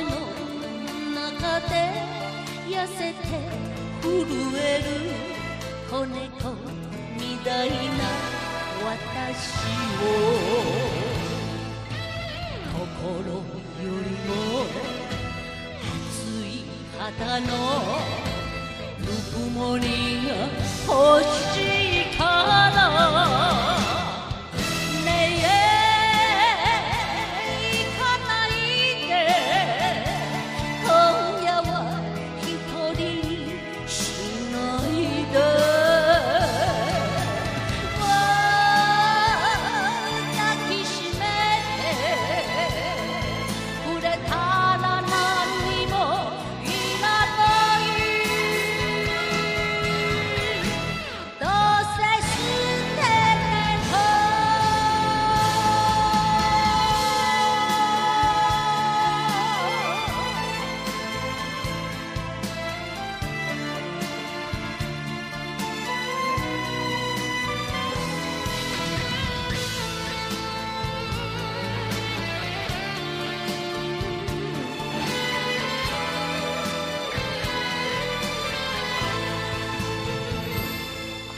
の中で痩せて震える子猫みたいな私を心よりも熱い肌のぬくもりが欲しいからねえ行かないで今夜は一人にしないで抱きしめてくれたら何もいらないどうせ捨ててと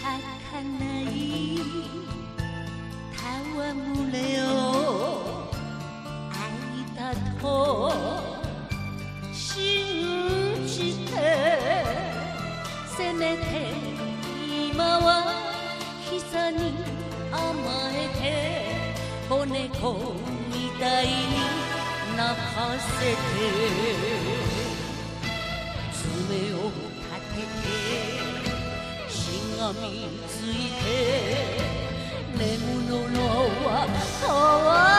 儚い戯れを愛だと信じてせめて今は膝に甘えて子猫みたいに泣かせて爪を立ててしがみついて眠るのはかわい